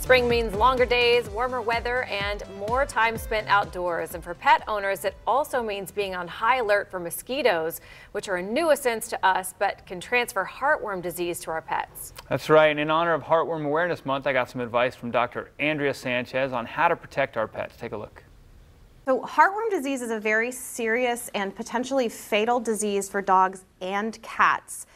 Spring means longer days, warmer weather, and more time spent outdoors. And for pet owners, it also means being on high alert for mosquitoes, which are a nuisance to us but can transfer heartworm disease to our pets. That's right. And in honor of Heartworm Awareness Month, I got some advice from Dr. Andrea Sanchez on how to protect our pets. Take a look. So heartworm disease is a very serious and potentially fatal disease for dogs and cats.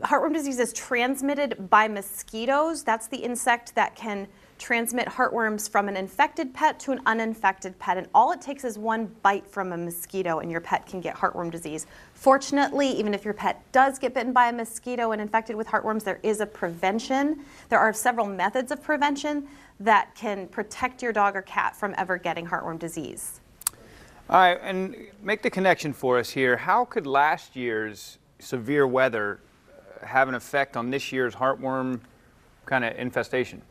Heartworm disease is transmitted by mosquitoes. That's the insect that can transmit heartworms from an infected pet to an uninfected pet. And all it takes is one bite from a mosquito and your pet can get heartworm disease. Fortunately, even if your pet does get bitten by a mosquito and infected with heartworms, there is a prevention. There are several methods of prevention that can protect your dog or cat from ever getting heartworm disease. All right, and make the connection for us here. How could last year's severe weather have an effect on this year's heartworm kind of infestation?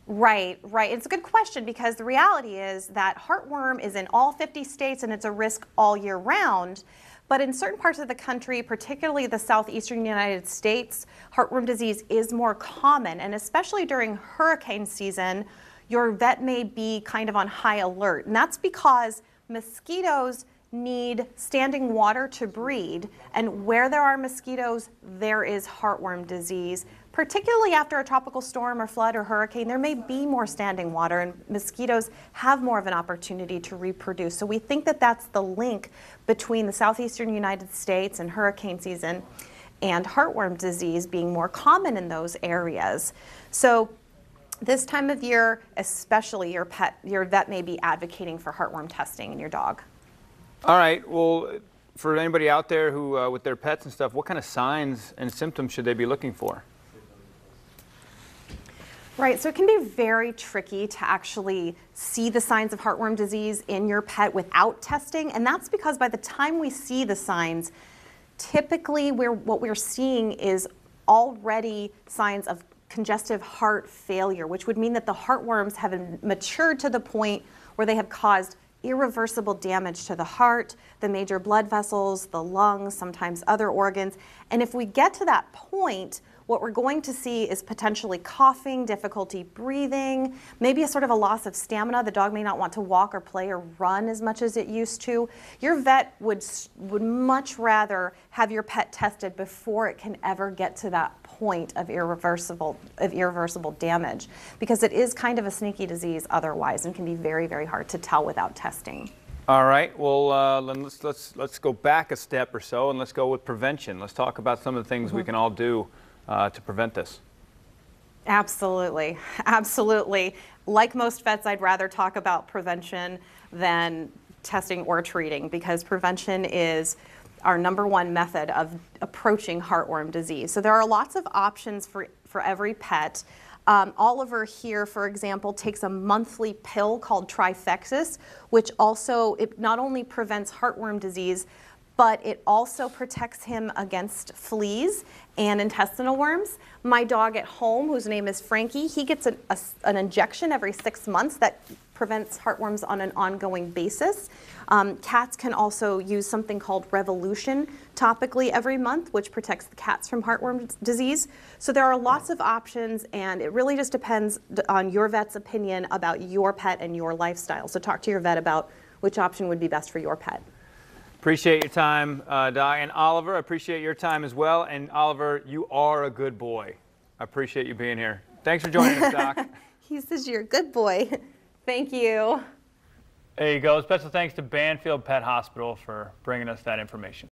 Right. It's a good question because the reality is that heartworm is in all 50 states and it's a risk all year round. But in certain parts of the country, particularly the southeastern United States, heartworm disease is more common. And especially during hurricane season, your vet may be kind of on high alert. And that's because mosquitoes need standing water to breed, and where there are mosquitoes, there is heartworm disease. Particularly after a tropical storm or flood or hurricane, there may be more standing water and mosquitoes have more of an opportunity to reproduce. So we think that that's the link between the southeastern United States and hurricane season and heartworm disease being more common in those areas. So this time of year, especially your vet may be advocating for heartworm testing in your dog. All right, well, for anybody out there who, with their pets and stuff, what kind of signs and symptoms should they be looking for? Right, so it can be very tricky to actually see the signs of heartworm disease in your pet without testing, and that's because by the time we see the signs, typically what we're seeing is already signs of congestive heart failure, which would mean that the heartworms have matured to the point where they have caused irreversible damage to the heart, the major blood vessels, the lungs, sometimes other organs. And if we get to that point, what we're going to see is potentially coughing, difficulty breathing, maybe a sort of a loss of stamina. The dog may not want to walk or play or run as much as it used to. Your vet would much rather have your pet tested before it can ever get to that point of irreversible damage, because it is kind of a sneaky disease otherwise and can be very, very hard to tell without testing. All right, well, let's go back a step or so and let's go with prevention. Let's talk about some of the things we can all do to prevent this. Absolutely. Like most vets, I'd rather talk about prevention than testing or treating, because prevention is our #1 method of approaching heartworm disease. So there are lots of options for every pet. Oliver here, for example, takes a monthly pill called Trifexis, which also, it not only prevents heartworm disease, but it also protects him against fleas and intestinal worms. My dog at home, whose name is Frankie, he gets an injection every 6 months that prevents heartworms on an ongoing basis. Cats can also use something called Revolution topically every month, which protects the cats from heartworm disease. So there are lots of options, and it really just depends on your vet's opinion about your pet and your lifestyle. So talk to your vet about which option would be best for your pet. Appreciate your time, Doc. And Oliver, I appreciate your time as well. And Oliver, you are a good boy. I appreciate you being here. Thanks for joining us, Doc. He says you're a good boy. Thank you. There you go. Special thanks to Banfield Pet Hospital for bringing us that information.